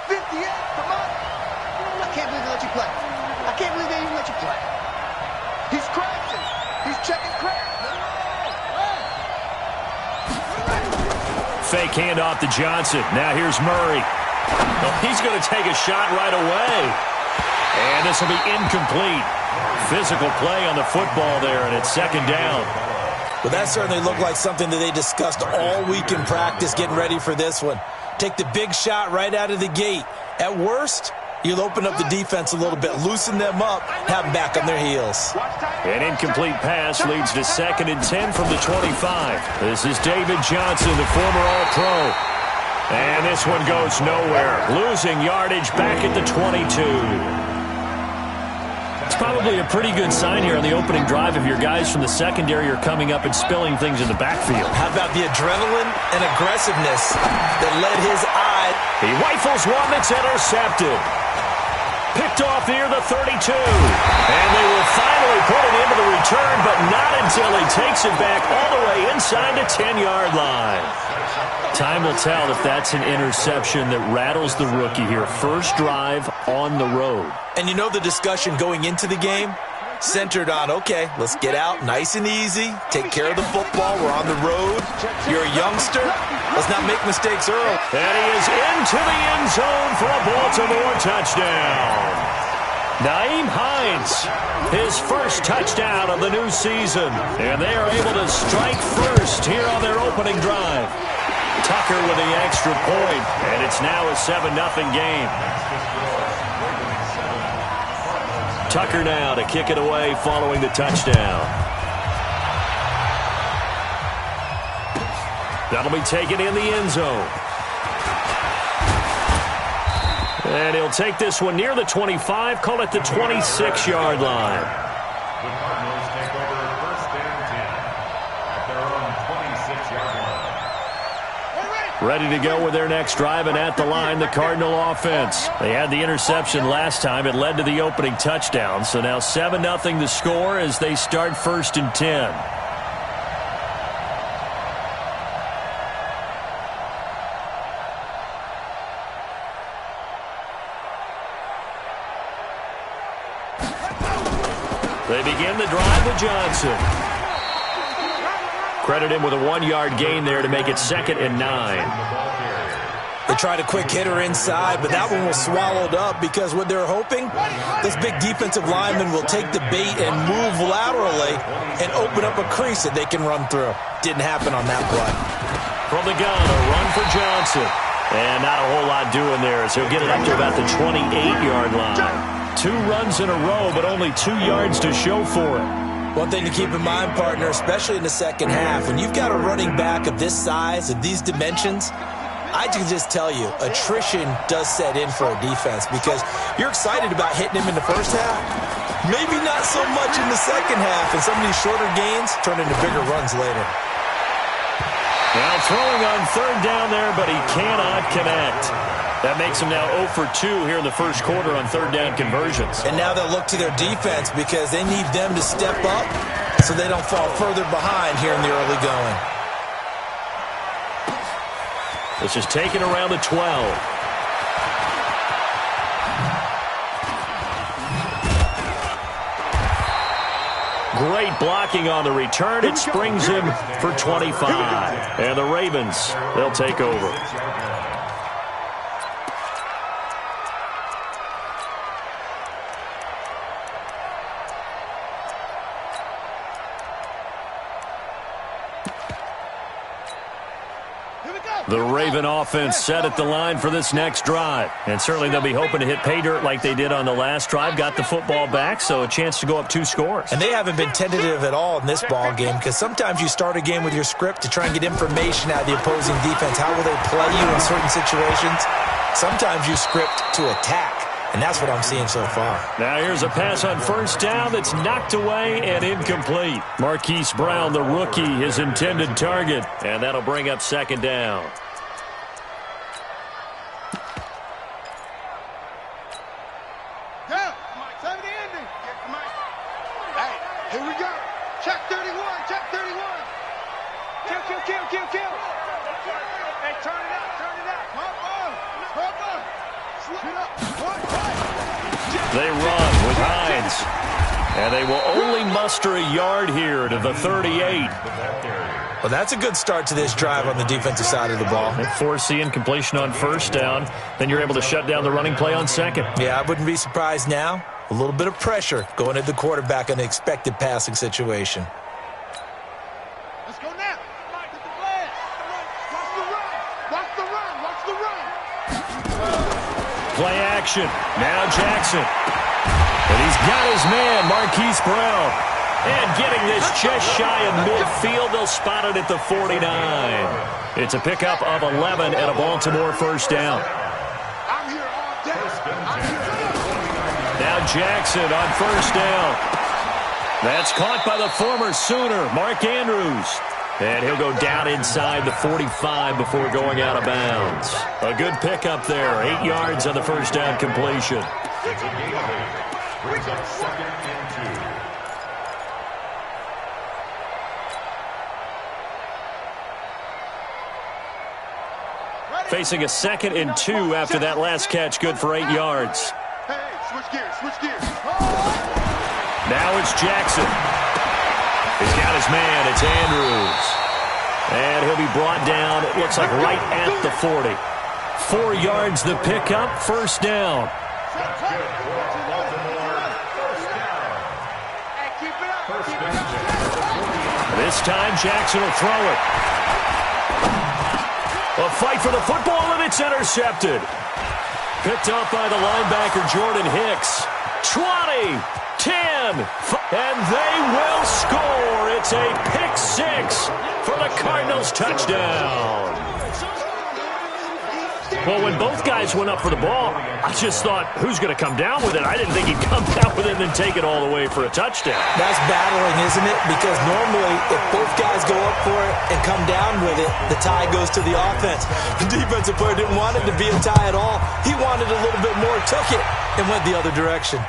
58, come on. I can't believe they let you play. I can't believe they even let you play. He's crashing. He's checking crash. Fake handoff to Johnson. Now here's Murray. Well, he's going to take a shot right away. And this will be incomplete. Physical play on the football there, and it's second down. Well, that certainly looked like something that they discussed all week in practice getting ready for this one. Take the big shot right out of the gate. At worst, you'll open up the defense a little bit, loosen them up, have them back on their heels. An incomplete pass leads to 2nd and 10 from the 25. This is David Johnson, the former All-Pro. And this one goes nowhere. Losing yardage back at the 22. It's probably a pretty good sign here on the opening drive if your guys from the secondary are coming up and spilling things in the backfield. How about the adrenaline and aggressiveness that led his eye? He rifles one that's intercepted. Picked off near the 32. And they will finally put it into the return, but not until he takes it back all the way inside the 10-yard line. Time will tell if that's an interception that rattles the rookie here. First drive on the road. And you know the discussion going into the game? Centered on, okay, let's get out nice and easy, take care of the football, we're on the road, you're a youngster, let's not make mistakes early. And he is into the end zone for a Baltimore touchdown. Naeem Hines, his first touchdown of the new season. And they are able to strike first here on their opening drive. Tucker with the extra point, and it's now a 7-0 game. Tucker now to kick it away following the touchdown. That'll be taken in the end zone. And he'll take this one near the 25, call it the 26-yard line. The Cardinals take over 1st and 10 at their own 26-yard line. Ready to go with their next drive, and at the line, the Cardinal offense. They had the interception last time. It led to the opening touchdown. So now 7-0 the score as they start 1st and 10. They begin the drive with Johnson. Credit him with a 1-yard gain there to make it 2nd and 9. They tried a quick hitter inside, but that one was swallowed up because what they're hoping, this big defensive lineman will take the bait and move laterally and open up a crease that they can run through. Didn't happen on that play. From the gun, a run for Johnson. And not a whole lot doing there as he'll get it up to about the 28-yard line. 2 runs in a row, but only 2 yards to show for it. One thing to keep in mind, partner, especially in the second half, when you've got a running back of this size, of these dimensions, I can just tell you, attrition does set in for a defense because you're excited about hitting him in the first half. Maybe not so much in the second half, and some of these shorter gains turn into bigger runs later. Now throwing on 3rd down there, but he cannot connect. That makes him now 0 for 2 here in the first quarter on 3rd down conversions. And now they'll look to their defense because they need them to step up so they don't fall further behind here in the early going. This is taken around the 12. Great blocking on the return. It springs him for 25. And the Ravens, they'll take over. The Raven offense set at the line for this next drive. And certainly they'll be hoping to hit pay dirt like they did on the last drive. Got the football back, so a chance to go up 2 scores. And they haven't been tentative at all in this ball game because sometimes you start a game with your script to try and get information out of the opposing defense. How will they play you in certain situations? Sometimes you script to attack. And that's what I'm seeing so far. Now here's a pass on 1st down that's knocked away and incomplete. Marquise Brown, the rookie, his intended target. And that'll bring up 2nd down. Hey, here we go. Check 31, check 31. Kill. Hey, turn it up. Come on. They run with Hines. And they will only muster a yard here to the 38. Well, that's a good start to this drive on the defensive side of the ball. They force the incompletion on first down. Then you're able to shut down the running play on second. Yeah, I wouldn't be surprised now. A little bit of pressure going at the quarterback in an expected passing situation. Let's go now. Watch the run. Watch the run. Play action. Now Jackson. And he's got his man, Marquise Brown. And getting this just shy of midfield, they'll spot it at the 49. It's a pickup of 11 and a Baltimore first down. I'm here all day. Now Jackson on first down. That's caught by the former Sooner, Mark Andrews. And he'll go down inside the 45 before going out of bounds. A good pickup there. 8 yards on the first down completion. It's a gain of 8. Brings up 2nd and 2. Facing a 2nd and 2 after that last catch, good for 8 yards. Hey, switch gears. Now it's Jackson. He's got his man. It's Andrews. And he'll be brought down, it looks like right at the 40. 4 yards the pickup, first down. That's good for Baltimore. First down. Hey, keep it up. First down. This time Jackson will throw it. A fight for the football, and it's intercepted. Picked up by the linebacker Jordan Hicks. 20, 10, and they will score. It's a pick 6 for the Cardinals touchdown. Well, when both guys went up for the ball, I just thought, who's going to come down with it? I didn't think he'd come down with it and then take it all the way for a touchdown. That's battling, isn't it? Because normally, if both guys go up for it and come down with it, the tie goes to the offense. The defensive player didn't want it to be a tie at all. He wanted a little bit more, took it, and went the other direction.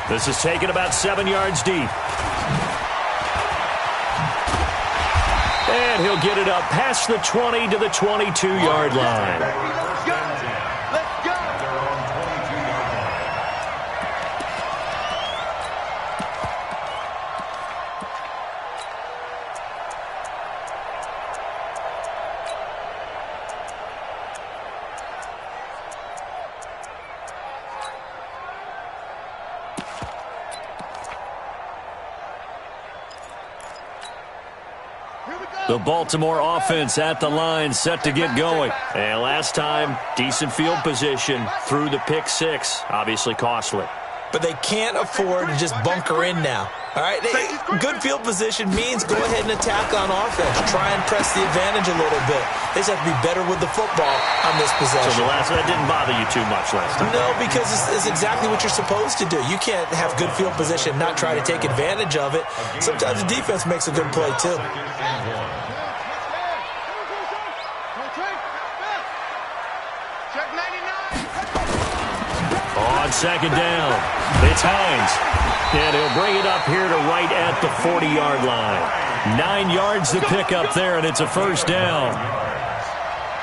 This is taken about 7 yards deep. And he'll get it up past the 20 to the 22-yard line. Let's go. At their own 22-yard line. The Baltimore offense at the line, set to get going. And last time, decent field position through the pick 6. Obviously costly. But they can't afford to just bunker in now. All right, good field position means go ahead and attack on offense. Try and press the advantage a little bit. They just have to be better with the football on this possession. So that didn't bother you too much last time? No, because it's exactly what you're supposed to do. You can't have good field position, not try to take advantage of it. Sometimes the defense makes a good play, too. On second down, it's Hines. And he'll bring it up here to right at the 40-yard line. 9 yards to pick up there, and it's a first down.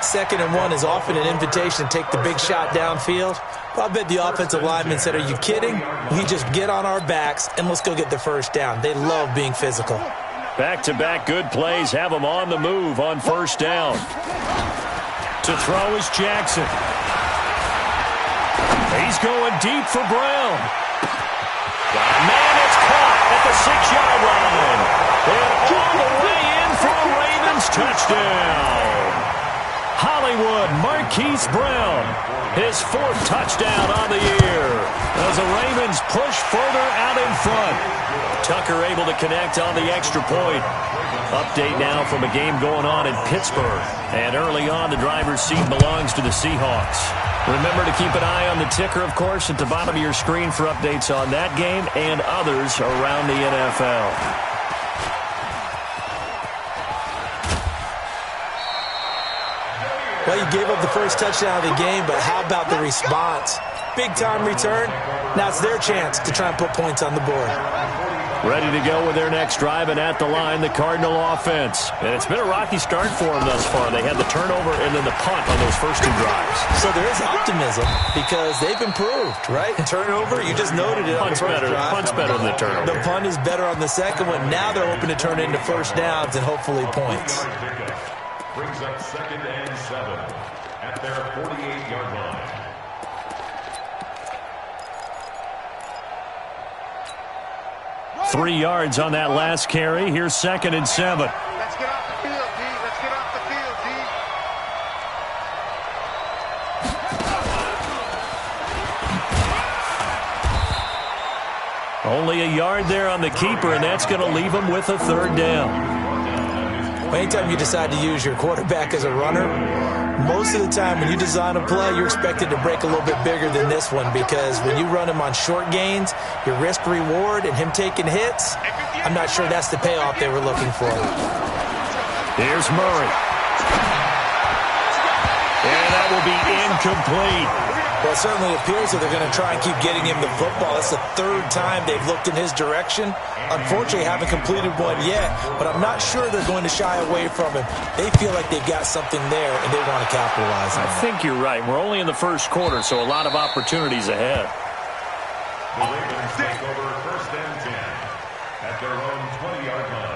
2nd and 1 is often an invitation to take the big shot downfield. Well, I bet the offensive lineman said, are you kidding? We just get on our backs, and let's go get the first down. They love being physical. Back-to-back good plays have them on the move on first down. To throw is Jackson. He's going deep for Brown. Got a man that's caught at the 6-yard line. And all the way in for a Ravens touchdown. Hollywood Marquise Brown, his 4th touchdown on the year. As the Ravens push further out in front. Tucker able to connect on the extra point. Update now from a game going on in Pittsburgh. And early on, the driver's seat belongs to the Seahawks. Remember to keep an eye on the ticker, of course, at the bottom of your screen for updates on that game and others around the NFL. Well, you gave up the first touchdown of the game, but how about the response? Big-time return. Now it's their chance to try and put points on the board. Ready to go with their next drive, and at the line, the Cardinal offense. And it's been a rocky start for them thus far. They had the turnover and then the punt on those first two drives. So there is optimism because they've improved, right? Turnover, you just noted it. Punt's better than the turnover. The punt is better on the second one. Now they're hoping to turn it into first downs and hopefully points. Brings up 2nd and 7 at their 48-yard line. Three yards on that last carry. Here's 2nd and 7. Let's get off the field, D. Let's get off the field, D. Only a yard there on the keeper, and that's going to leave him with a third down. Anytime you decide to use your quarterback as a runner, most of the time when you design a play, you're expected to break a little bit bigger than this one because when you run him on short gains, your risk-reward and him taking hits, I'm not sure that's the payoff they were looking for. Here's Murray. And that will be incomplete. Well, it certainly appears that they're going to try and keep getting him the football. It's the third time they've looked in his direction. Unfortunately, haven't completed one yet, but I'm not sure they're going to shy away from him. They feel like they've got something there, and they want to capitalize on it. I think you're right. We're only in the first quarter, so a lot of opportunities ahead. The Ravens take over 1st and 10 at their own 20-yard line.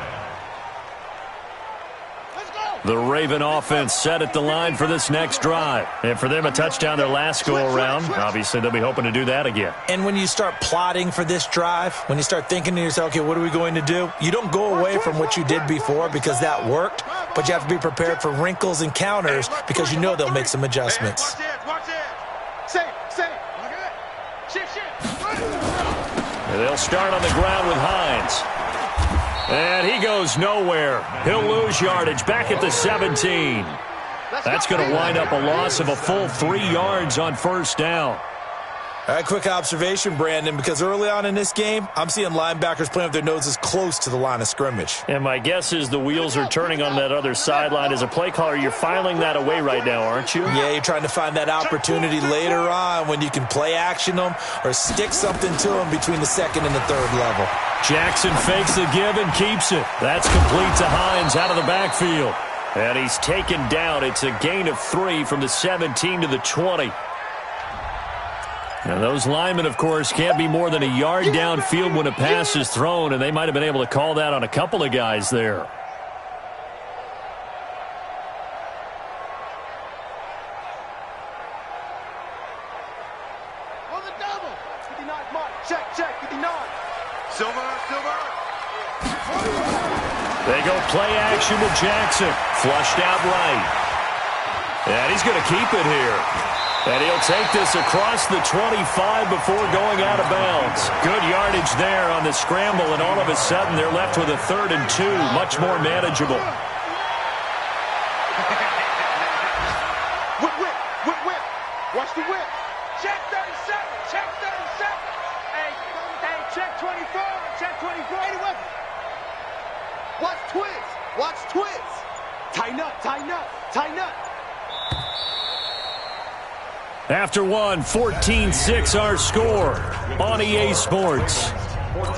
The Raven offense set at the line for this next drive. And for them, a touchdown their last go-around. Obviously, they'll be hoping to do that again. And when you start plotting for this drive, when you start thinking to yourself, okay, what are we going to do? You don't go away from what you did before because that worked, but you have to be prepared for wrinkles and counters because you know they'll make some adjustments. And they'll start on the ground with Hines. And he goes nowhere. He'll lose yardage back at the 17. That's going to wind up a loss of a full 3 yards on first down. All right, quick observation, Brandon, because early on in this game, I'm seeing linebackers playing with their noses close to the line of scrimmage. And my guess is the wheels are turning on that other sideline. As a play caller, you're filing that away right now, aren't you? Yeah, you're trying to find that opportunity later on when you can play action them or stick something to them between the second and the third level. Jackson fakes the give and keeps it. That's complete to Hines out of the backfield. And he's taken down. It's a gain of 3 from the 17 to the 20. And those linemen, of course, can't be more than a yard downfield when a pass is thrown, and they might have been able to call that on a couple of guys there. On the double. 59 mark. Check, 59. Silver. They go play action with Jackson. Flushed out right. And he's going to keep it here. And he'll take this across the 25 before going out of bounds. Good yardage there on the scramble, and all of a sudden they're left with a 3rd and 2, much more manageable. Whip. Watch the whip. Check 37. Hey, check 24. Check 24. Any weapon. Watch twins. Tighten up. After one, 14-6 our score on EA Sports. 14,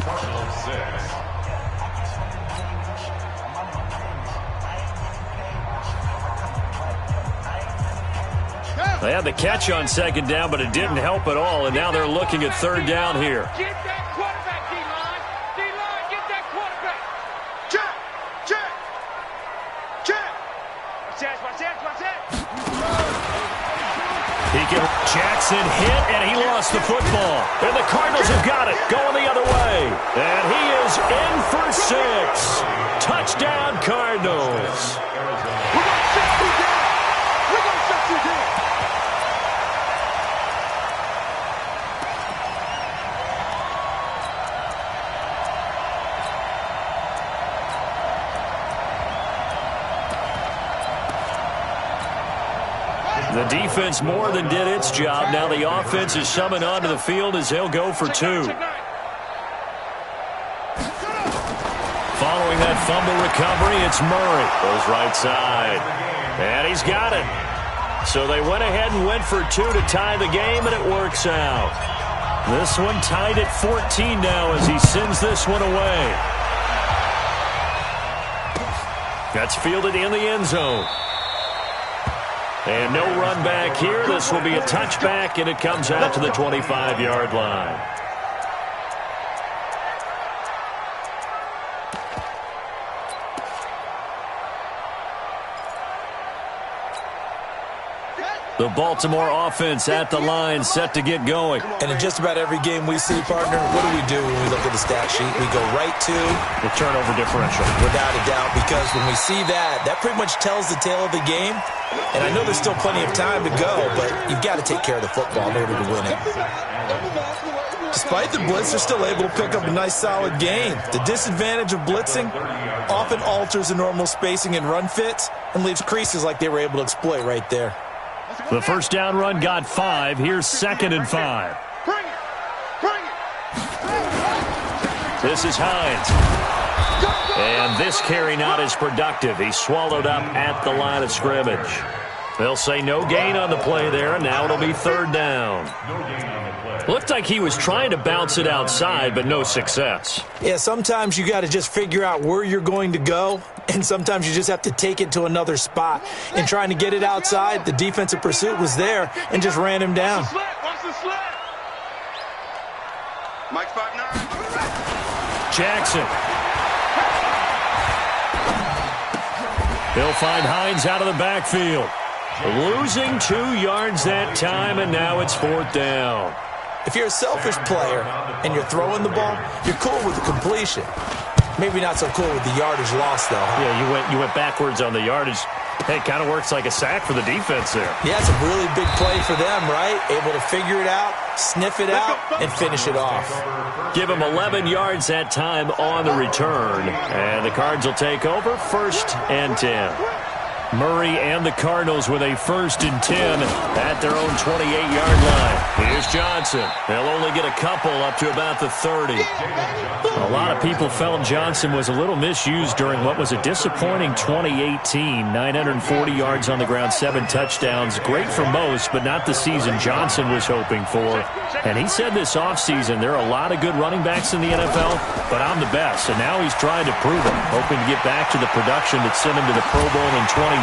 Cardinals 6. They had the catch on 2nd down, but it didn't help at all, and now they're looking at 3rd down here. Get that quarterback, D-line. D-line, get that quarterback. Check. Watch that. Jackson hit, and he lost the football. And the Cardinals have got it, going the other way. And he is in for 6. Touchdown, Cardinals. We're going to shut you down. The defense more than did its job. Now the offense is summoned onto the field as they'll go for 2. Following that fumble recovery, it's Murray. Goes right side. And he's got it. So they went ahead and went for 2 to tie the game, and it works out. This one tied at 14 now as he sends this one away. That's fielded in the end zone. And no run back here. This will be a touchback, and it comes out to the 25-yard line. The Baltimore offense at the line, set to get going. And in just about every game we see, partner, what do when we look at the stat sheet? We go right to the turnover differential. Without a doubt, because when we see that, that pretty much tells the tale of the game. And I know there's still plenty of time to go, but you've got to take care of the football in order to win it. Despite the blitz, they're still able to pick up a nice, solid gain. The disadvantage of blitzing often alters the normal spacing and run fits and leaves creases like they were able to exploit right there. The first down run got 5. Here's 2nd and 5. This is Hines. And this carry not as productive. He's swallowed up at the line of scrimmage. They'll say no gain on the play there, and now it'll be 3rd down. Looked like he was trying to bounce it outside, but no success. Yeah, sometimes you got to just figure out where you're going to go, and sometimes you just have to take it to another spot. In trying to get it outside, the defensive pursuit was there and just ran him down. Mike 5'9". Jackson. He'll find Hines out of the backfield. Losing 2 yards that time, and now it's 4th down. If you're a selfish player and you're throwing the ball, you're cool with the completion. Maybe not so cool with the yardage loss, though. Yeah, you went backwards on the yardage. Hey, it kind of works like a sack for the defense there. Yeah, it's a really big play for them, right? Able to figure it out, sniff it out, and finish it off. Give him 11 yards that time on the return. And the Cards will take over, 1st and 10. Murray and the Cardinals with a 1st and 10 at their own 28-yard line. Here's Johnson. They'll only get a couple up to about the 30. A lot of people felt Johnson was a little misused during what was a disappointing 2018. 940 yards on the ground, 7 touchdowns. Great for most, but not the season Johnson was hoping for. And he said this offseason, there are a lot of good running backs in the NFL, but I'm the best. And now he's trying to prove it, hoping to get back to the production that sent him to the Pro Bowl in 2016.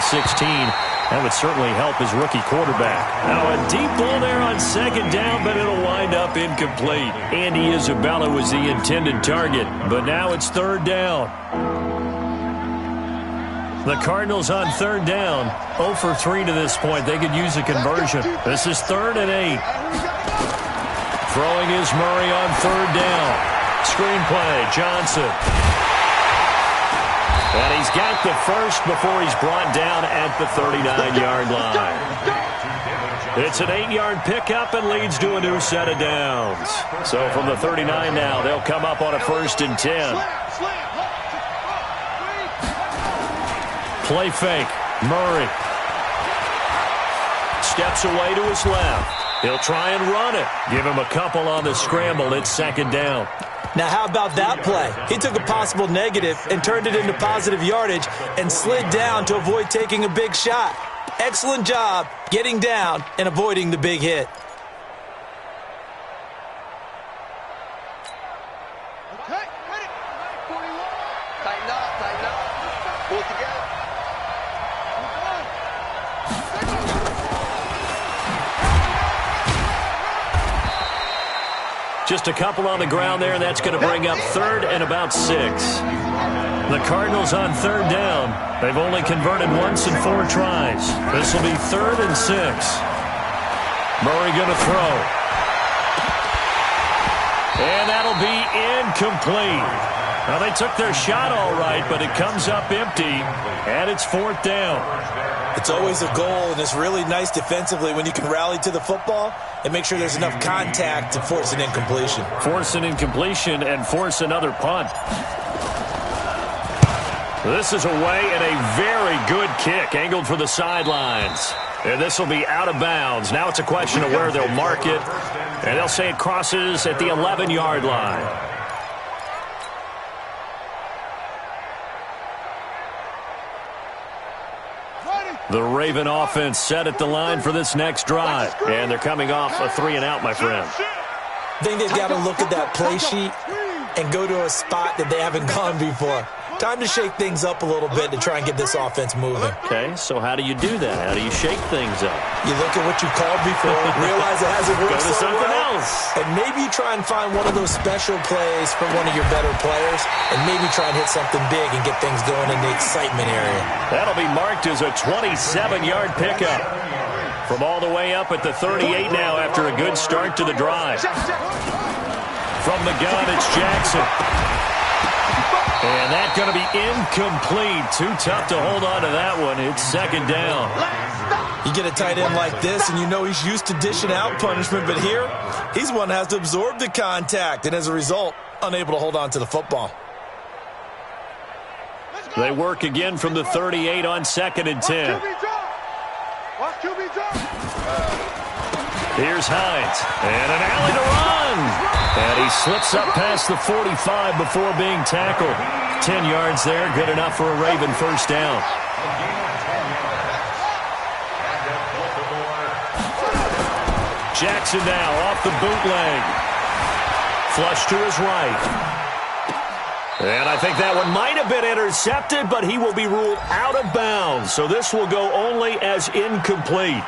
That would certainly help his rookie quarterback. Now a deep ball there on 2nd down, but it'll wind up incomplete. Andy Isabella was the intended target, but now it's 3rd down. The Cardinals on 3rd down, 0 for 3 to this point. They could use a conversion. This is 3rd and 8. Throwing is Murray on 3rd down. Screenplay, Johnson. And he's got the first before he's brought down at the 39-yard line. It's an 8-yard pickup and leads to a new set of downs. So from the 39 now, they'll come up on a 1st and 10. Play fake. Murray steps away to his left. He'll try and run it. Give him a couple on the scramble. It's 2nd down. Now, how about that play? He took a possible negative and turned it into positive yardage and slid down to avoid taking a big shot. Excellent job getting down and avoiding the big hit. Okay, ready. 41. Tighten up. Pull it together. Just a couple on the ground there, and that's going to bring up 3rd and about 6. The Cardinals on 3rd down. They've only converted once in 4 tries. This will be 3rd and 6. Murray going to throw. And that'll be incomplete. Now, they took their shot all right, but it comes up empty, and it's 4th down. It's always a goal, and it's really nice defensively when you can rally to the football and make sure there's enough contact to force an incompletion. Force an incompletion and force another punt. This is away and a very good kick, angled for the sidelines. And this will be out of bounds. Now it's a question of where they'll mark it, and they'll say it crosses at the 11-yard line. The Raven offense set at the line for this next drive. And they're coming off a 3-and-out, my friend. I think they've got to look at that play sheet and go to a spot that they haven't gone before. Time to shake things up a little bit to try and get this offense moving. Okay, so how do you do that? How do you shake things up? You look at what you called before, realize it hasn't worked Go to so something well, else. and maybe you try and find one of those special plays from one of your better players, and maybe try and hit something big and get things going in the excitement area. That'll be marked as a 27-yard pickup. From all the way up at the 38 now after a good start to the drive. From the gun, it's Jackson. And that's going to be incomplete. Too tough to hold on to that one. It's second down. You get a tight end like this, and you know he's used to dishing out punishment, but here, he's one that has to absorb the contact, and as a result, unable to hold on to the football. They work again from the 38 on 2nd and 10. Here's Hines, and an alley to run. And he slips up past the 45 before being tackled. 10 yards there, good enough for a Raven first down. Jackson now off the bootleg. Flush to his right. And I think that one might have been intercepted, but he will be ruled out of bounds. So this will go only as incomplete.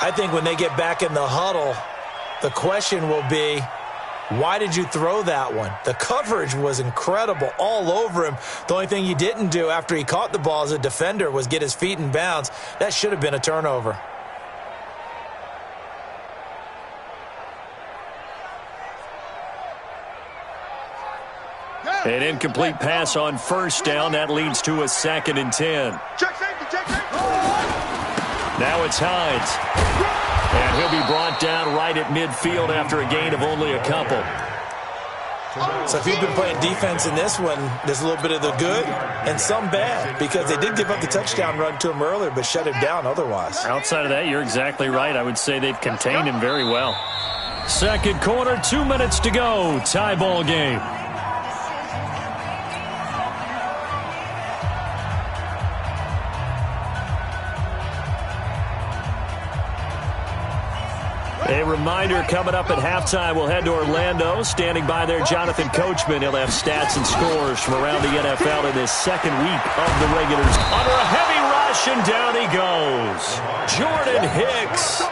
I think when they get back in the huddle, the question will be, why did you throw that one? The coverage was incredible all over him. The only thing he didn't do after he caught the ball as a defender was get his feet in bounds. That should have been a turnover. An incomplete pass on first down. That leads to a 2nd and 10. Now it's Hines. And he'll be brought down right at midfield after a gain of only a couple. So if you've been playing defense in this one, there's a little bit of the good and some bad, because they did give up the touchdown run to him earlier but shut him down otherwise. Outside of that, you're exactly right. I would say they've contained him very well. Second quarter, 2 minutes to go. Tie ball game. A reminder, coming up at halftime, we'll head to Orlando. Standing by there, Jonathan Coachman. He'll have stats and scores from around the NFL in his second week of the regulars. Under a heavy rush, and down he goes. Jordan Hicks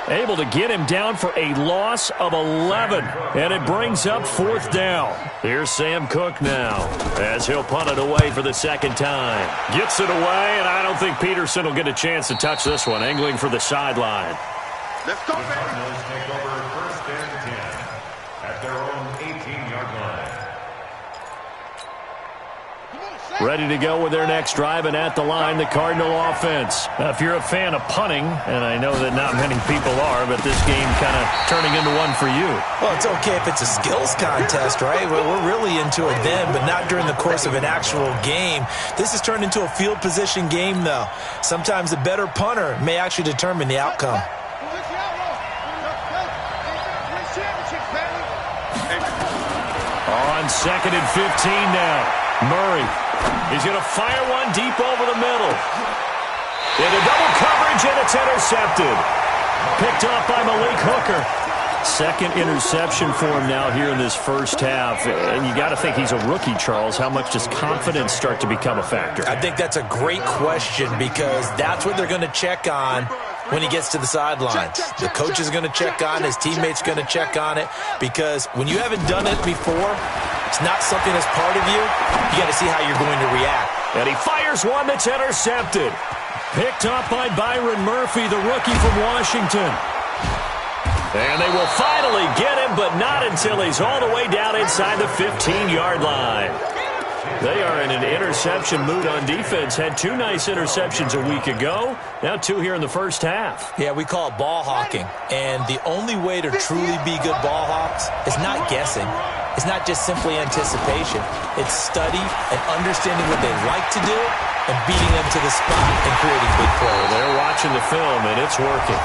able to get him down for a loss of 11. And it brings up 4th down. Here's Sam Cook now, as he'll punt it away for the second time. Gets it away, and I don't think Peterson will get a chance to touch this one. Angling for the sideline. Let's go, baby. Cardinals take over 1st and 10 at their own 18-yard line. Ready to go with their next drive, and at the line, the Cardinal offense. If you're a fan of punting, and I know that not many people are, but this game kind of turning into one for you. Well, it's okay if it's a skills contest, right? Well, we're really into it then, but not during the course of an actual game. This has turned into a field position game, though. Sometimes the better punter may actually determine the outcome. On 2nd and 15 now. Murray. He's going to fire one deep over the middle. Into double coverage, and it's intercepted. Picked off by Malik Hooker. Second interception for him now here in this first half. And you got to think he's a rookie, Charles. How much does confidence start to become a factor? I think that's a great question, because that's what they're going to check on when he gets to the sidelines. The coach is going to check on, his teammates going to check on it, because when you haven't done it before, it's not something that's part of you. You got to see how you're going to react. And he fires one that's intercepted. Picked up by Byron Murphy, the rookie from Washington. And they will finally get him, but not until he's all the way down inside the 15-yard line. They are in an interception mood on defense. Had 2 nice interceptions a week ago. Now 2 here in the first half. Yeah, we call it ball hawking. And the only way to truly be good ball hawks is not guessing. It's not just simply anticipation. It's study and understanding what they like to do and beating them to the spot and creating big plays. They're watching the film, and it's working.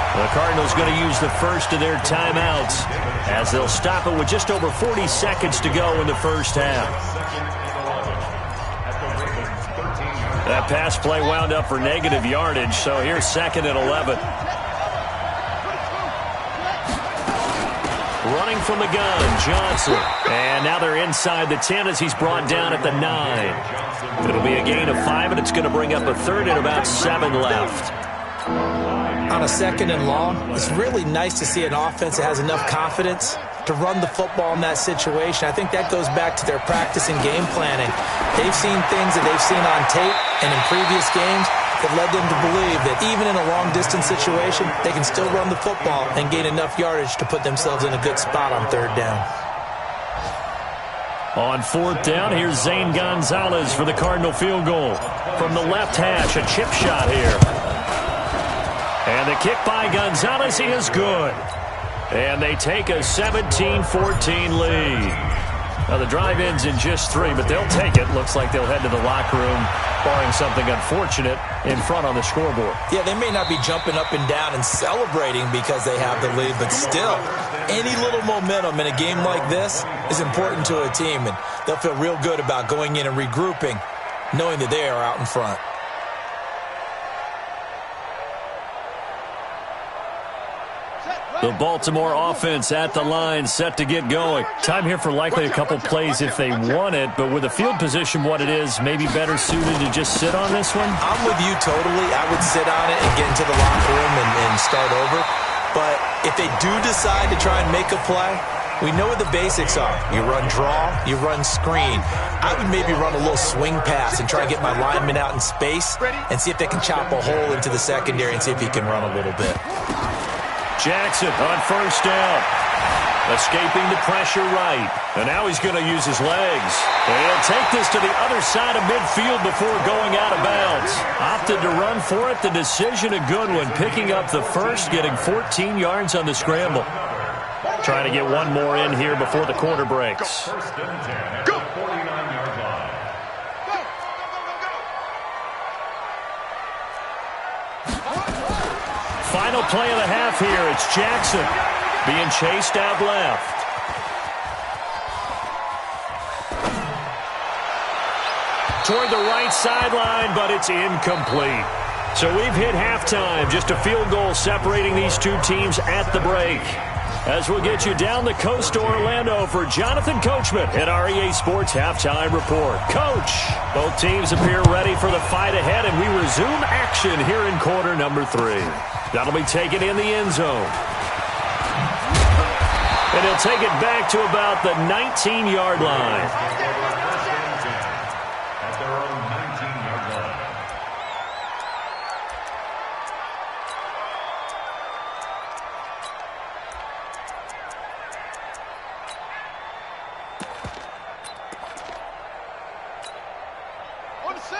The Cardinals going to use the first of their timeouts as they'll stop it with just over 40 seconds to go in the first half. That pass play wound up for negative yardage, so here's 2nd and 11. Running from the gun, Johnson. And now they're inside the 10 as he's brought down at the 9. It'll be a gain of 5, and it's going to bring up a third and about 7 left. On a 2nd and long, it's really nice to see an offense that has enough confidence to run the football in that situation. I think that goes back to their practice and game planning. They've seen things that they've seen on tape and in previous games that led them to believe that even in a long-distance situation, they can still run the football and gain enough yardage to put themselves in a good spot on 3rd down. On 4th down, here's Zane Gonzalez for the Cardinal field goal. From the left hash, a chip shot here. And the kick by Gonzalez is good. And they take a 17-14 lead. Now the drive ends in just 3, but they'll take it. Looks like they'll head to the locker room, barring something unfortunate, in front on the scoreboard. Yeah, they may not be jumping up and down and celebrating because they have the lead, but still, any little momentum in a game like this is important to a team, and they'll feel real good about going in and regrouping, knowing that they are out in front. The Baltimore offense at the line, set to get going. Time here for likely a couple plays if they want it, but with the field position what it is, maybe better suited to just sit on this one? I'm with you totally. I would sit on it and get into the locker room and start over. But if they do decide to try and make a play, we know what the basics are. You run draw, you run screen. I would maybe run a little swing pass and try and get my lineman out in space and see if they can chop a hole into the secondary and see if he can run a little bit. Jackson on 1st down. Escaping the pressure right. And now he's going to use his legs. And he'll take this to the other side of midfield before going out of bounds. Opted to run for it. The decision a good one. Picking up the first, getting 14 yards on the scramble. Trying to get one more in here before the quarter breaks. First and 10 at the 49-yard line. Final play of the half here. It's Jackson being chased out left. Toward the right sideline, but it's incomplete. So we've hit halftime. Just a field goal separating these two teams at the break. As we'll get you down the coast to Orlando for Jonathan Coachman at our EA Sports Halftime Report. Coach, both teams appear ready for the fight ahead, and we resume action here in quarter number 3. That'll be taken in the end zone. And he'll take it back to about the 19-yard line. At their own 19-yard line.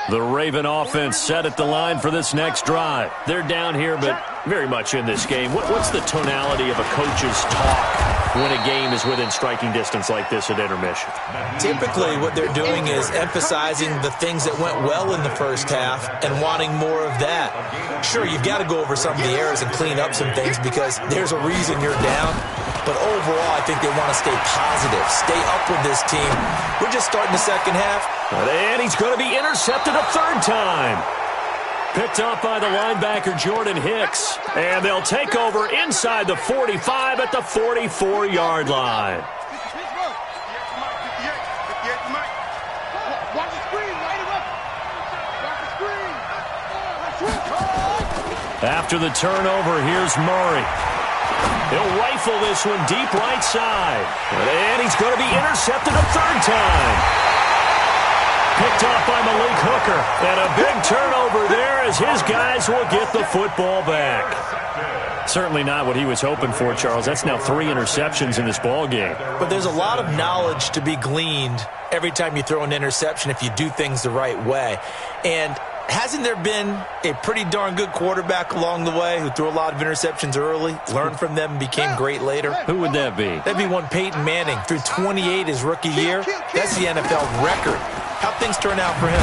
The Raven offense set at the line for this next drive. They're down here, but very much in this game. What's the tonality of a coach's talk when a game is within striking distance like this at intermission? Typically, what they're doing is emphasizing the things that went well in the first half and wanting more of that. Sure, you've got to go over some of the errors and clean up some things because there's a reason you're down. But overall, I think they want to stay positive, stay up with this team. We're just starting the second half. And he's going to be intercepted a 3rd time. Picked up by the linebacker, Jordan Hicks. And they'll take over inside the 45 at the 44-yard line. After the turnover, here's Murray. He'll rifle this one deep right side. And he's going to be intercepted a 3rd time. Picked off by Malik Hooker. And a big turnover there as his guys will get the football back. Certainly not what he was hoping for, Charles. That's now 3 interceptions in this ball game. But there's a lot of knowledge to be gleaned every time you throw an interception if you do things the right way. And hasn't there been a pretty darn good quarterback along the way who threw a lot of interceptions early, learned from them, and became great later? Who would that be? That'd be one Peyton Manning. Threw 28 his rookie year. That's the NFL record. How'd things turn out for him?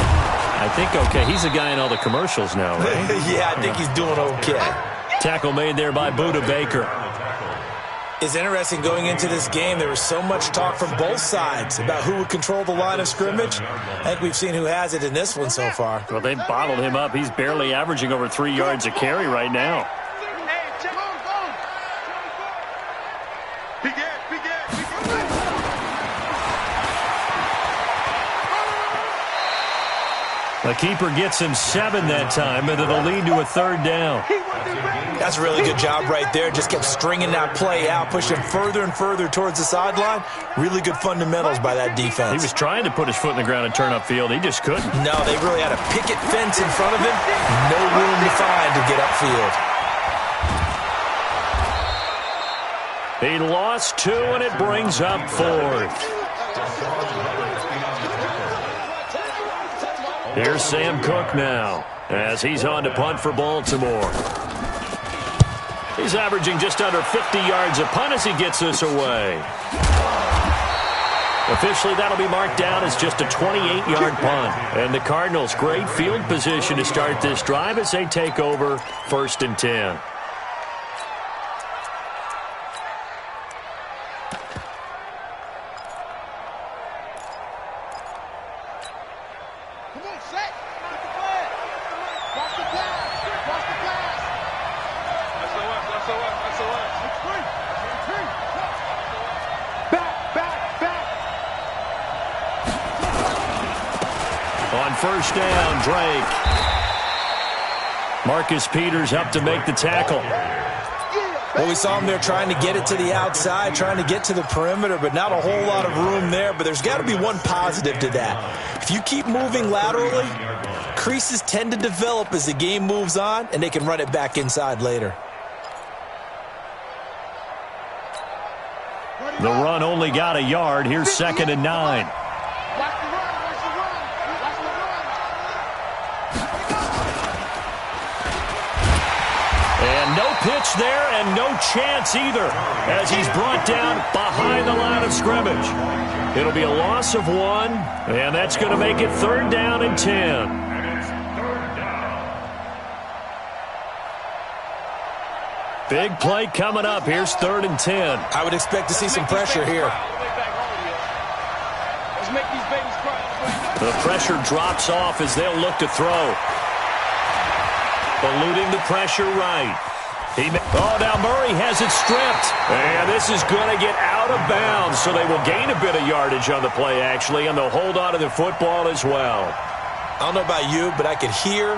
I think okay. He's a guy in all the commercials now, right? Yeah, I think he's doing okay. Tackle made there by Budda Baker. It's interesting going into this game. There was so much talk from both sides about who would control the line of scrimmage. I think we've seen who has it in this one so far. Well, they've bottled him up. He's barely averaging over 3 yards a carry right now. keeper gets him 7 that time, and it'll lead to a 3rd down. That's a really good job right there. Just kept stringing that play out, pushing further and further towards the sideline. Really good fundamentals by that defense. He was trying to put his foot in the ground and turn upfield. He just couldn't. No, they really had a picket fence in front of him. No room to find to get upfield. He lost 2, and it brings up 4th. Here's Sam Cook now, as he's on to punt for Baltimore. He's averaging just under 50 yards a punt as he gets this away. Officially, that'll be marked down as just a 28-yard punt. And the Cardinals, great field position to start this drive as they take over 1st and 10. On 1st down, Drake. Marcus Peters up to make the tackle. Well, we saw him there trying to get it to the outside, trying to get to the perimeter, but not a whole lot of room there. But there's got to be one positive to that. If you keep moving laterally, creases tend to develop as the game moves on, and they can run it back inside later. The run only got a yard. Here's 2nd and 9. No pitch there and no chance either as he's brought down behind the line of scrimmage. It'll be a loss of 1, and that's going to make it 3rd down and 10. And it's 3rd down. Big play coming up. Here's 3rd and 10. I would expect to see some pressure here. The pressure drops off as they'll look to throw. Eluding the pressure right. Now Murray has it stripped. And this is going to get out of bounds, so they will gain a bit of yardage on the play, actually, and they'll hold on to the football as well. I don't know about you, but I could hear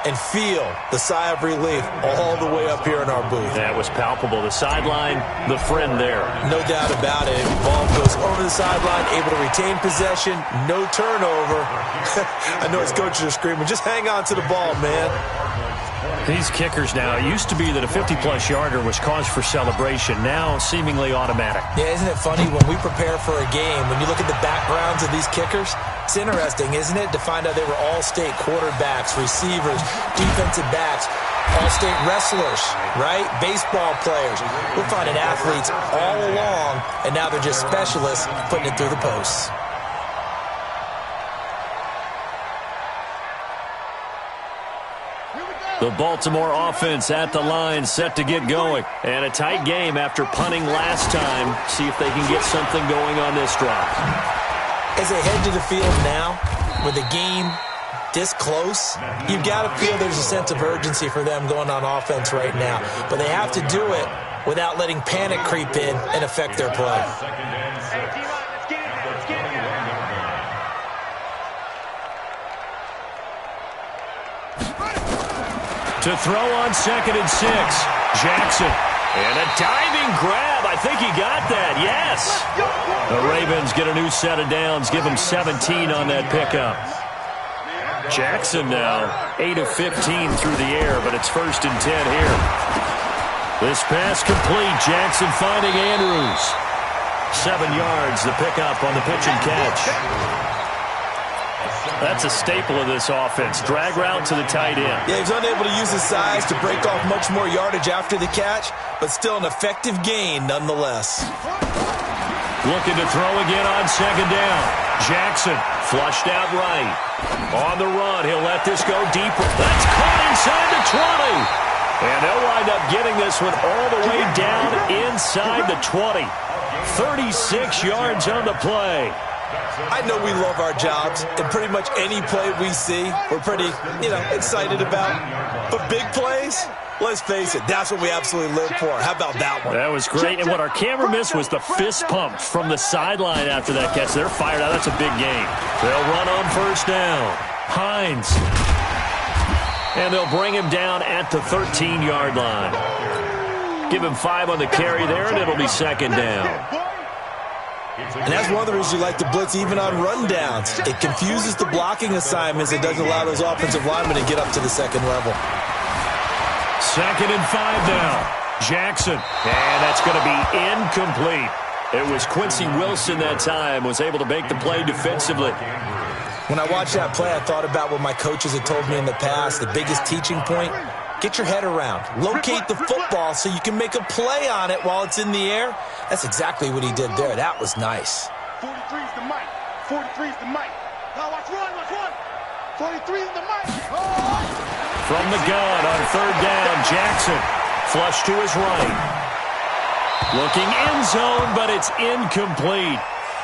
and feel the sigh of relief all the way up here in our booth. That was palpable. The sideline, the friend there. No doubt about it. Ball goes over the sideline, able to retain possession, no turnover. I know his coaches are screaming, just hang on to the ball, man. These kickers now, it used to be that a 50-plus yarder was cause for celebration. Now, seemingly automatic. Yeah, isn't it funny when we prepare for a game, when you look at the backgrounds of these kickers, it's interesting, isn't it, to find out they were all-state quarterbacks, receivers, defensive backs, all-state wrestlers, right? Baseball players. We're finding athletes all along, and now they're just specialists putting it through the posts. The Baltimore offense at the line, set to get going. And a tight game after punting last time. See if they can get something going on this drive. As they head to the field now, with the game this close, you've got to feel there's a sense of urgency for them going on offense right now. But they have to do it without letting panic creep in and affect their play. To throw on 2nd and 6, Jackson. And a diving grab. I think he got that. Yes. The Ravens get a new set of downs. Give them 17 on that pickup. Jackson now 8 of 15 through the air, but it's 1st and 10 here. This pass complete. Jackson finding Andrews. 7 yards, the pickup on the pitch and catch. That's a staple of this offense. Drag route to the tight end. Yeah, he's unable to use his size to break off much more yardage after the catch, but still an effective gain nonetheless. Looking to throw again on 2nd down. Jackson flushed out right. On the run, he'll let this go deeper. That's caught inside the 20. And they'll wind up getting this one all the way down inside the 20. 36 yards on the play. I know we love our jobs, and pretty much any play we see, we're pretty, excited about. But big plays, let's face it, that's what we absolutely live for. How about that one? That was great. And what our camera missed was the fist pump from the sideline after that catch. They're fired out. That's a big game. They'll run on 1st down. Hines. And they'll bring him down at the 13-yard line. Give him 5 on the carry there, and it'll be second down. And that's one of the reasons you like to blitz even on rundowns. It confuses the blocking assignments. It doesn't allow those offensive linemen to get up to the second level. 2nd and 5 now. Jackson. And that's going to be incomplete. It was Quincy Wilson that time, was able to make the play defensively. When I watched that play, I thought about what my coaches had told me in the past. The biggest teaching point, get your head around. Locate the football so you can make a play on it while it's in the air. That's exactly what he did there. That was nice. 43's the mic. 43's the mic. Now watch one, watch one. 43's the mic. Oh! From the gun on 3rd down, Jackson. Flush to his right. Looking end zone, but it's incomplete.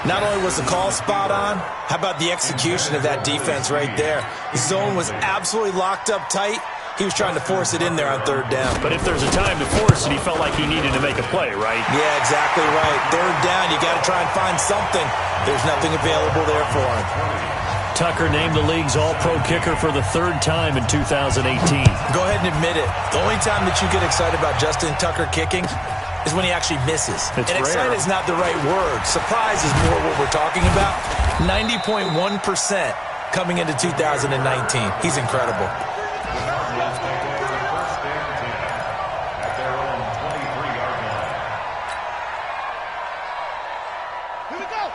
Not only was the call spot on, how about the execution of that defense right there? The zone was absolutely locked up tight. He was trying to force it in there on 3rd down. But if there's a time to force it, he felt like he needed to make a play, right? Yeah, exactly right. 3rd down, you got to try and find something. There's nothing available there for him. Tucker named the league's all-pro kicker for the 3rd time in 2018. Go ahead and admit it. The only time that you get excited about Justin Tucker kicking is when he actually misses. And excited is not the right word. Surprise is more what we're talking about. 90.1% coming into 2019. He's incredible.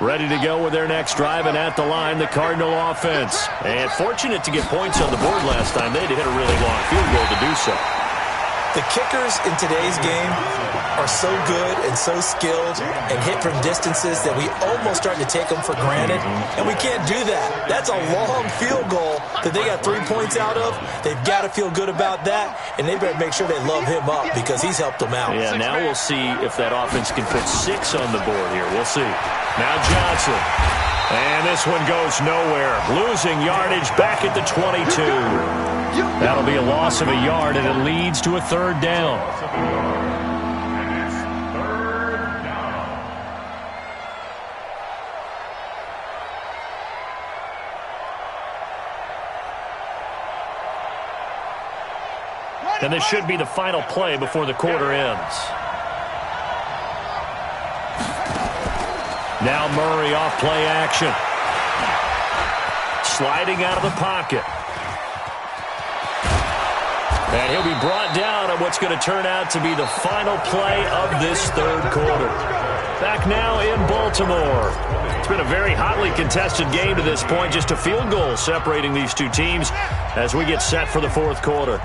Ready to go with their next drive, and at the line, the Cardinal offense. And fortunate to get points on the board last time. They had to hit a really long field goal to do so. The kickers in today's game are so good and so skilled and hit from distances that we almost start to take them for granted, and we can't do that. That's a long field goal that they got 3 points out of. They've got to feel good about that, and they better make sure they love him up because he's helped them out. Yeah, now we'll see if that offense can put 6 on the board here. We'll see. Now Johnson. And this one goes nowhere. Losing yardage back at the 22. That'll be a loss of a yard, and it leads to a 3rd down. And it's 3rd down. And this should be the final play before the quarter ends. Now Murray off play action. Sliding out of the pocket. And he'll be brought down on what's going to turn out to be the final play of this 3rd quarter. Back now in Baltimore. It's been a very hotly contested game to this point. Just a field goal separating these two teams as we get set for the 4th quarter.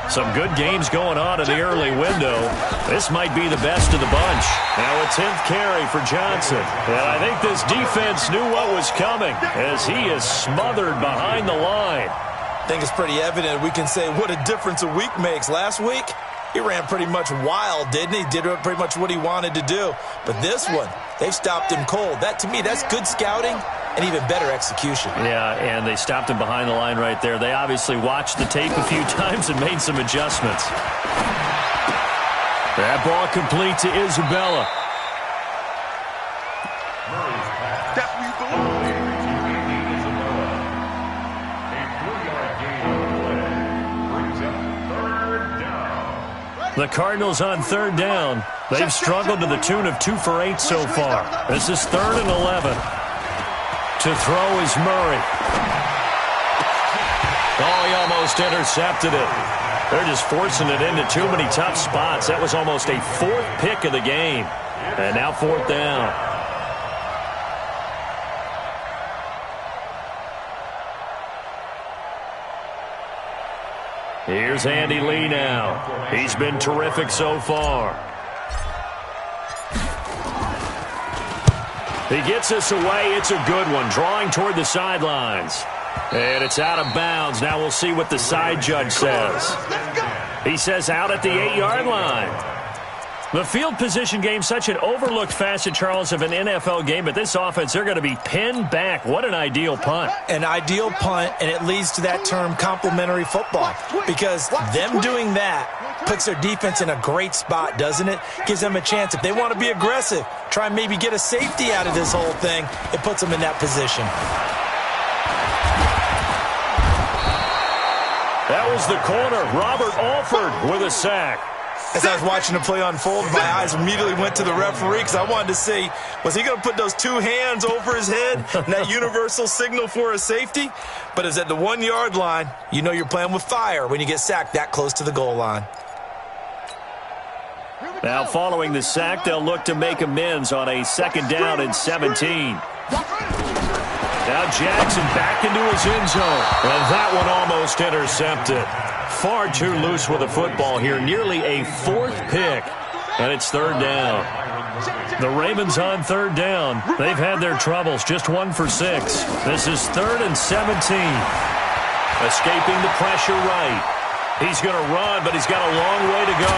Some good games going on in the early window. This might be the best of the bunch. Now a 10th carry for Johnson. And I think this defense knew what was coming as he is smothered behind the line. I think it's pretty evident. We can say what a difference a week makes. Last week, he ran pretty much wild, didn't he? Did pretty much what he wanted to do. But this one, they've stopped him cold. That, to me, that's good scouting and even better execution. Yeah, and they stopped him behind the line right there. They obviously watched the tape a few times and made some adjustments. That ball complete to Isabella. That's where you belong. The Cardinals on 3rd down. They've struggled to the tune of 2 for 8 so far. This is 3rd and 11. To throw is Murray. Oh, he almost intercepted it. They're just forcing it into too many tough spots. That was almost a 4th pick of the game. And now 4th down. Here's Andy Lee now. He's been terrific so far. He gets us away. It's a good one. Drawing toward the sidelines. And it's out of bounds. Now we'll see what the side judge says. He says out at the 8-yard line. The field position game, such an overlooked facet, Charles, of an NFL game. But this offense, they're going to be pinned back. What an ideal punt. An ideal punt, and it leads to that term complementary football. Because them doing that puts their defense in a great spot, doesn't it? Gives them a chance. If they want to be aggressive, try and maybe get a safety out of this whole thing, it puts them in that position. goes the corner. Robert Alford with a sack. As I was watching the play unfold, my eyes immediately went to the referee because I wanted to see, was he going to put those two hands over his head and that universal signal for a safety? But it's at the 1 yard line. You know you're playing with fire when you get sacked that close to the goal line. Now following the sack, they'll look to make amends on a 2nd down and 17. Now Jackson back into his end zone. And that one almost intercepted. Far too loose with the football here. Nearly a 4th pick. And it's 3rd down. The Ravens on 3rd down. They've had their troubles. Just 1 for 6. This is 3rd and 17. Escaping the pressure right. He's going to run, but he's got a long way to go.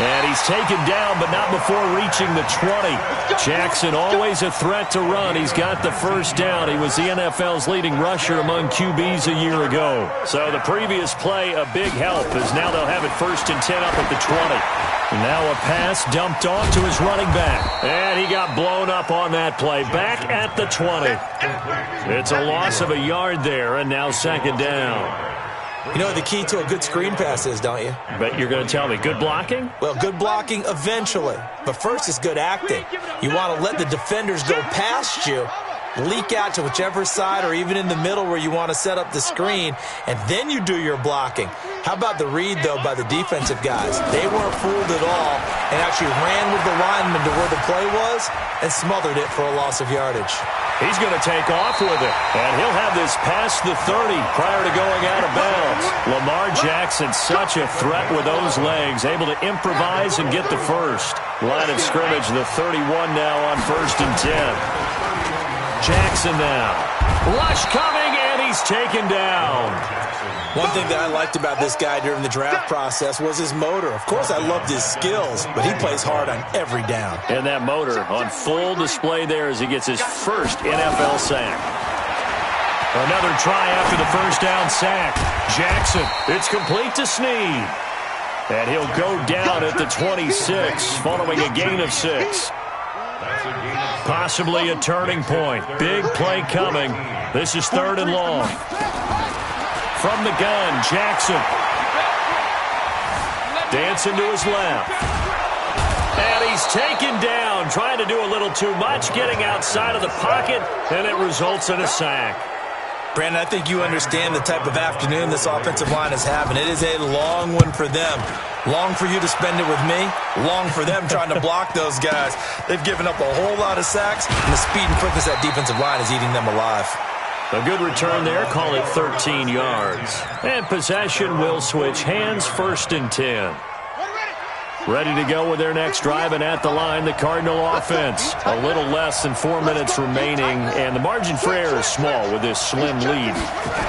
And he's taken down, but not before reaching the 20. Jackson, always a threat to run. He's got the 1st down. He was the NFL's leading rusher among QBs a year ago. So the previous play, a big help, as now they'll have it 1st and 10 up at the 20. Now a pass dumped off to his running back. And he got blown up on that play. Back at the 20. It's a loss of a yard there, and now 2nd down. You know what the key to a good screen pass is, don't you? Bet you're going to tell me. Good blocking? Well, good blocking eventually. But first is good acting. You want to let the defenders go past you, leak out to whichever side or even in the middle where you want to set up the screen, and then you do your blocking. How about the read, though, by the defensive guys? They weren't fooled at all and actually ran with the lineman to where the play was and smothered it for a loss of yardage. He's going to take off with it, and he'll have this past the 30 prior to going out of bounds. Lamar Jackson, such a threat with those legs, able to improvise and get the 1st. Line of scrimmage, the 31 now on 1st and 10. Jackson now. Rush coming, and he's taken down. One thing that I liked about this guy during the draft process was his motor. Of course, I loved his skills, but he plays hard on every down. And that motor on full display there as he gets his 1st NFL sack. Another try after the 1st down sack. Jackson, it's complete to Snead. And he'll go down at the 26 following a gain of 6. Possibly a turning point. Big play coming. This is 3rd and long. From the gun, Jackson. Dancing to his left. And he's taken down, trying to do a little too much, getting outside of the pocket, and it results in a sack. Brandon, I think you understand the type of afternoon this offensive line is having. It is a long one for them. Long for you to spend it with me. Long for them trying to block those guys. They've given up a whole lot of sacks, and the speed and quickness of that defensive line is eating them alive. A good return there, call it 13 yards. And possession will switch hands, 1st and 10. Ready to go with their next drive, and at the line, the Cardinal offense. A little less than 4 minutes remaining, and the margin for error is small with this slim lead.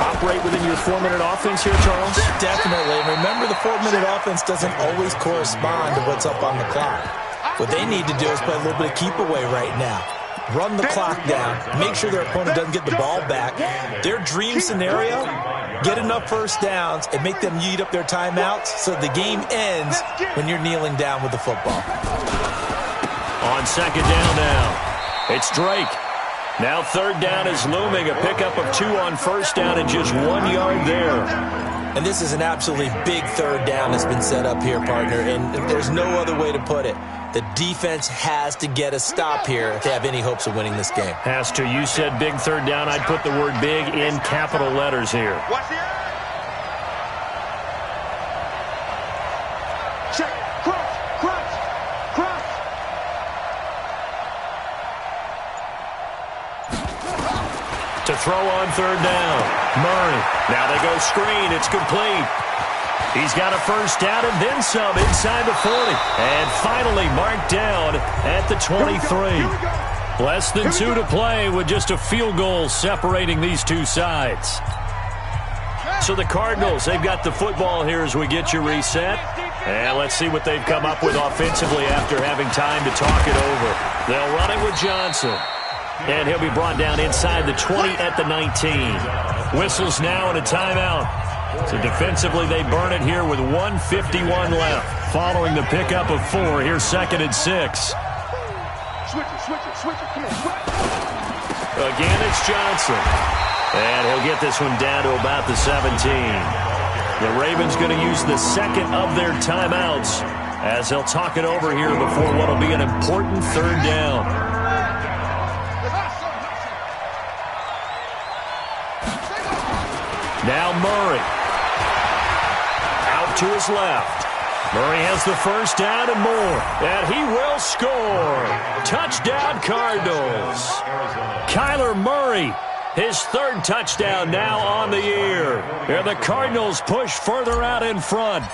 Operate within your 4-minute offense here, Charles? Definitely. And remember, the 4-minute offense doesn't always correspond to what's up on the clock. What they need to do is play a little bit of keep away right now. Run the clock down, make sure their opponent doesn't get the ball back. Their dream scenario, get enough 1st downs and make them eat up their timeouts so the game ends when you're kneeling down with the football. On 2nd down now, it's Drake. Now 3rd down is looming, a pickup of 2 on 1st down and just 1 yard there. And this is an absolutely big 3rd down that's been set up here, partner, and there's no other way to put it. The defense has to get a stop here if they have any hopes of winning this game. Has to. You said big 3rd down. I'd put the word big in capital letters here. Watch the check. Cross. To throw on 3rd down. Murray. Now they go screen. It's complete. He's got a 1st down and then some inside the 40. And finally marked down at the 23. Less than 2 to play with just a field goal separating these two sides. So the Cardinals, they've got the football here as we get you reset. And let's see what they've come up with offensively after having time to talk it over. They'll run it with Johnson. And he'll be brought down inside the 20 at the 19. Whistles now and a timeout. So defensively, they burn it here with 1:51 left. Following the pickup of 4, here's 2nd and 6. Switch it. Come on. Again, it's Johnson. And he'll get this one down to about the 17. The Ravens going to use the second of their timeouts as they'll talk it over here before what will be an important third down. Now Murray. Out to his left. Murray has the first down and more. And he will score. Touchdown Cardinals. Kyler Murray, his third touchdown now on the year. And the Cardinals push further out in front.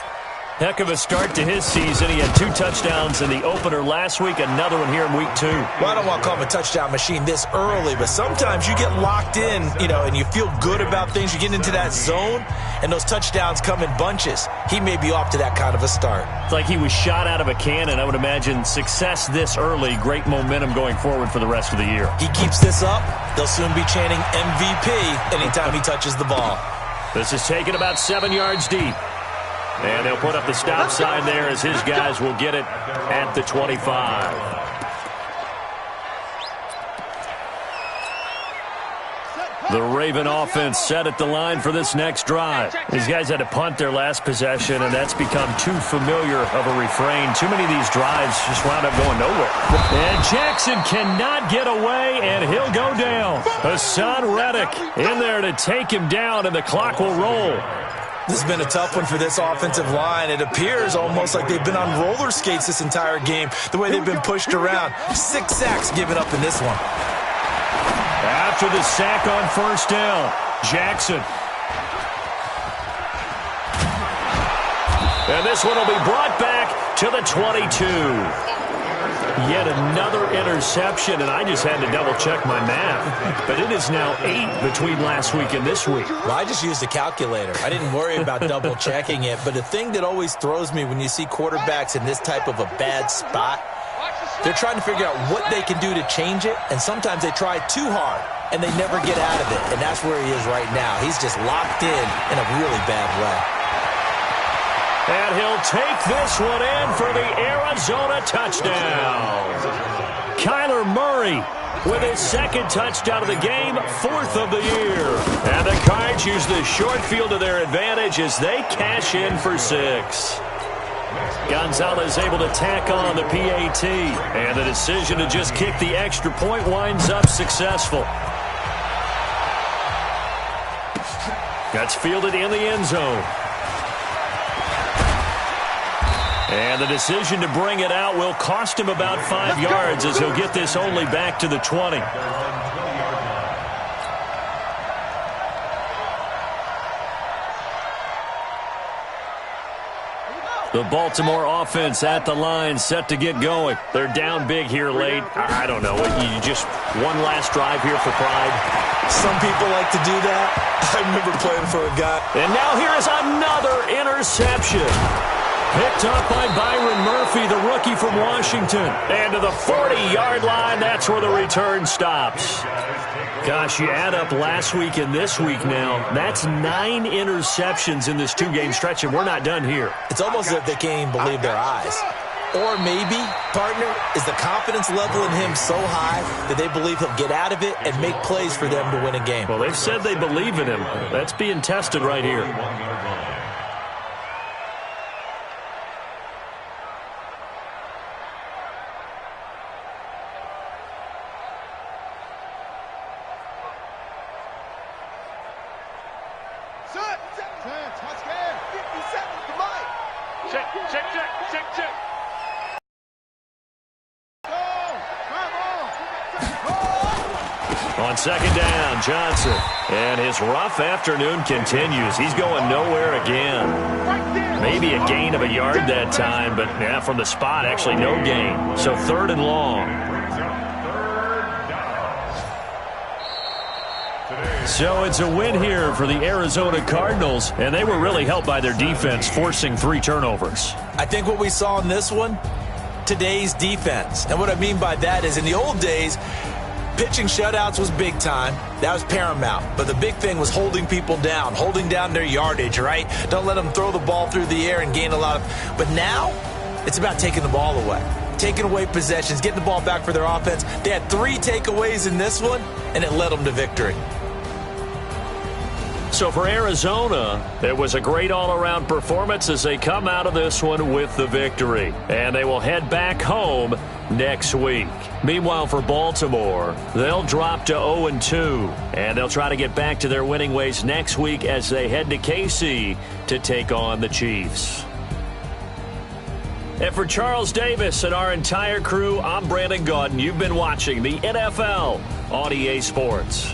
Heck of a start to his season. He had 2 touchdowns in the opener last week, another one here in week 2. Well, I don't want to call him a touchdown machine this early, but sometimes you get locked in, and you feel good about things. You get into that zone, and those touchdowns come in bunches. He may be off to that kind of a start. It's like he was shot out of a cannon. I would imagine success this early, great momentum going forward for the rest of the year. He keeps this up, they'll soon be chanting MVP anytime he touches the ball. This is taken about 7 yards deep. And they'll put up the stop sign there as his guys will get it at the 25. The Raven offense set at the line for this next drive. These guys had to punt their last possession, and that's become too familiar of a refrain. Too many of these drives just wound up going nowhere. And Jackson cannot get away, and he'll go down. Hassan Reddick in there to take him down, and the clock will roll. This has been a tough one for this offensive line. It appears almost like they've been on roller skates this entire game, the way they've been pushed around. 6 sacks given up in this one. After the sack on first down, Jackson. And this one will be brought back to the 22. Yet another interception, and I just had to double-check my math. But it is now 8 between last week and this week. Well, I just used a calculator. I didn't worry about double-checking it. But the thing that always throws me when you see quarterbacks in this type of a bad spot, they're trying to figure out what they can do to change it, and sometimes they try too hard, and they never get out of it. And that's where he is right now. He's just locked in a really bad way. And he'll take this one in for the Arizona touchdown. Kyler Murray with his second touchdown of the game, 4th of the year. And the Cards use the short field to their advantage as they cash in for 6. Gonzalez able to tack on the PAT. And the decision to just kick the extra point winds up successful. That's fielded in the end zone. And the decision to bring it out will cost him about 5 yards as he'll get this only back to the 20. The Baltimore offense at the line set to get going. They're down big here late. I don't know. You just one last drive here for pride. Some people like to do that. I remember playing for a guy. And now here is another interception. Picked up by Byron Murphy, the rookie from Washington. And to the 40-yard line, that's where the return stops. Gosh, you add up last week and this week now, that's 9 interceptions in this 2-game stretch, and we're not done here. It's almost as if they can't even believe their eyes. Or maybe, partner, is the confidence level in him so high that they believe he'll get out of it and make plays for them to win a game. Well, they've said they believe in him. That's being tested right here. On second down, Johnson. And his rough afternoon continues. He's going nowhere again. Maybe a gain of a yard that time, but yeah, from the spot, actually no gain. So 3rd and long. So it's a win here for the Arizona Cardinals, and they were really helped by their defense, forcing 3 turnovers. I think what we saw in this one, today's defense. And what I mean by that is in the old days, pitching shutouts was big time. That was paramount. But the big thing was holding people down, holding down their yardage, right? Don't let them throw the ball through the air and gain a lot of... But now, it's about taking the ball away. Taking away possessions, getting the ball back for their offense. They had 3 takeaways in this one, and it led them to victory. So for Arizona, it was a great all-around performance as they come out of this one with the victory. And they will head back home next week. Meanwhile, for Baltimore, they'll drop to 0-2. And they'll try to get back to their winning ways next week as they head to KC to take on the Chiefs. And for Charles Davis and our entire crew, I'm Brandon Gaudin. You've been watching the NFL on EA Sports.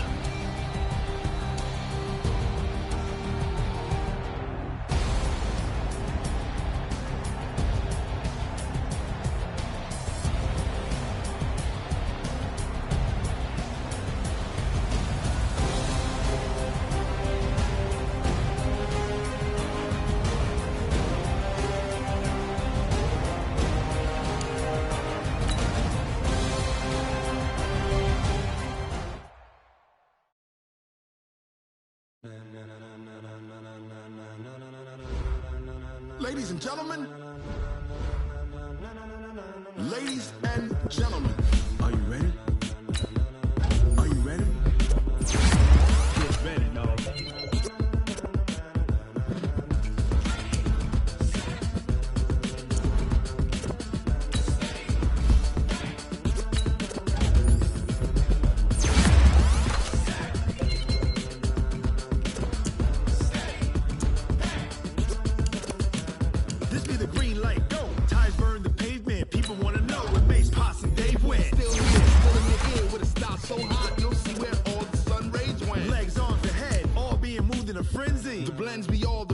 Ladies and gentlemen, are you ready? Are you ready? Get ready, dog. This be the green light, go. Tires burn the pavement. People want to know what makes Posse Dave win. Still here, still in the air with a style so hot, you'll see where all the sun rays went. Legs on the head, all being moved in a frenzy. The blends be all the